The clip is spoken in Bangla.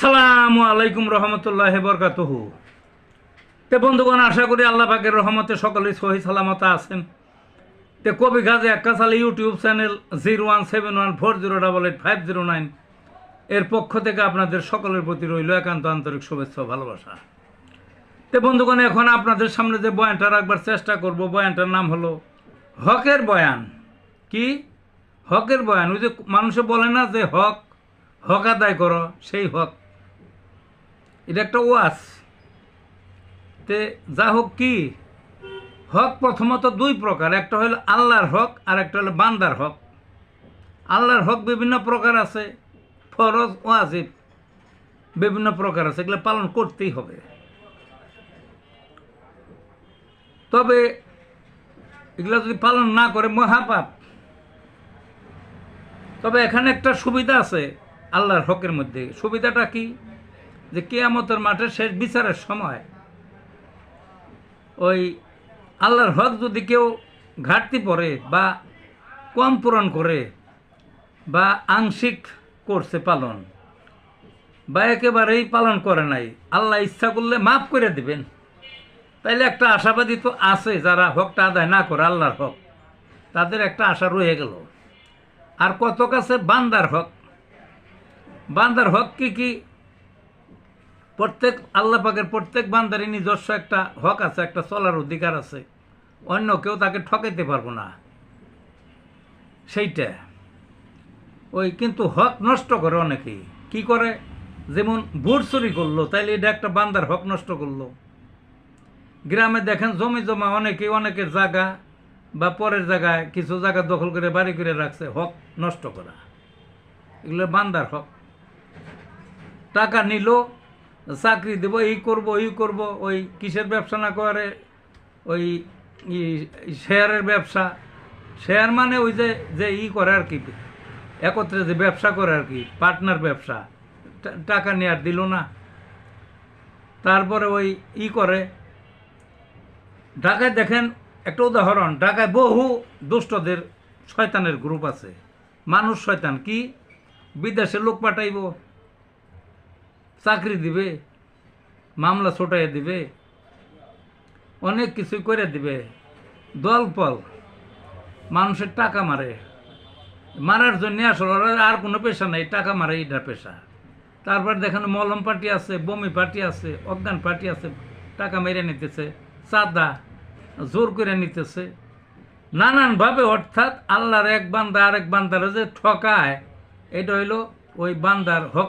আসসালামু আলাইকুম রহমতুল্লাহ বরকাতুহু। তে বন্ধুগণ, আশা করি আল্লাহ পাকের রহমতে সকলেই সহি সালামত আছেন। তে কবি গাজী একটা সালে ইউটিউব চ্যানেল 017140885009 এর পক্ষ থেকে আপনাদের সকলের প্রতি রইল একান্ত আন্তরিক শুভেচ্ছা ও ভালোবাসা। তে বন্ধুগণ, এখন আপনাদের সামনে যে বয়ানটা রাখবার চেষ্টা করব, বয়ানটার নাম হলো হকের বয়ান। কি হকের বয়ান? ওই যে মানুষে বলে না যে হক হক আদায় করো, সেই হক। এটা একটা ওয়াজ। তে যা হোক, কি হক প্রথমত দুই প্রকার, একটা হলো আল্লাহর হক আর একটা হলো বান্দার হক। আল্লাহর হক বিভিন্ন প্রকার আছে, ফরজ ওয়াজিব বিভিন্ন প্রকার আছে, এগুলো পালন করতেই হবে। তবে এগুলো যদি পালন না করে মহাপাপ। তবে এখানে একটা সুবিধা আছে আল্লাহর হকের মধ্যে। সুবিধাটা কি? যে কিয়ামতের মাঠে শেষ বিচারের সময় ওই আল্লাহর হক যদি কেউ ঘাটতি পড়ে বা কম পূরণ করে বা আংশিক করছে পালন বা একেবারেই পালন করে নাই, আল্লাহ ইচ্ছা করলে মাফ করে দিবেন। তাইলে একটা আশাবাদী তো আছে, যারা হকটা আদায় না করে আল্লাহর হক, তাদের একটা আশা রয়ে গেল। আর কত কাছে বান্দার হক। বান্দার হক কি কি? প্রত্যেক আল্লাহ পাকের প্রত্যেক বান্দারই নিজস্ব একটা হক আছে, একটা চলার অধিকার আছে, অন্য কেউ তাকে ঠকাইতে পারবো না সেইটা। ওই কিন্তু হক নষ্ট করে অনেকেই। কি করে? যেমন ভোট চুরি করলো, তাইলে এটা একটা বান্দার হক নষ্ট করলো। গ্রামে দেখেন জমি জমা অনেকেই অনেকের জায়গা বা পরের জায়গায় কিছু জায়গা দখল করে বাড়ি করে রাখছে, হক নষ্ট করা, এগুলো বান্দার হক। টাকা নিল, চাকরি দেব, এই করব ওই করব, ওই কিসের ব্যবসা না করে, ওই শেয়ারের ব্যবসা। শেয়ার মানে ওই যে যে করে আর কি, একত্রে যে ব্যবসা করে আর কি, পার্টনার ব্যবসা। টাকা নিয়ে আর দিল না। তারপরে ওই করে ঢাকায় দেখেন একটা উদাহরণ, ঢাকায় বহু দুষ্টদের শয়তানের গ্রুপ আছে। মানুষ শয়তান। কি? বিদেশে লোক পাঠাইব, চাকরি দিবে, মামলা ছোটাইয়া দিবে, অনেক কিছু করে দিবে, দলপল মানুষের টাকা মারে। মারার জন্য আসলে আর কোনো পেশা নেই, টাকা মারে, এটা পেশা। তারপর দেখেন মলম পার্টি আছে, বমি পার্টি আছে, অজ্ঞান পার্টি আছে, টাকা মেরে নিতেছে, চাঁদা জোর করে নিতেছে নানানভাবে। অর্থাৎ আল্লাহর এক বান্দা আরেক বান্দার যে ঠকায়, এটা হইল ওই বান্দার হক।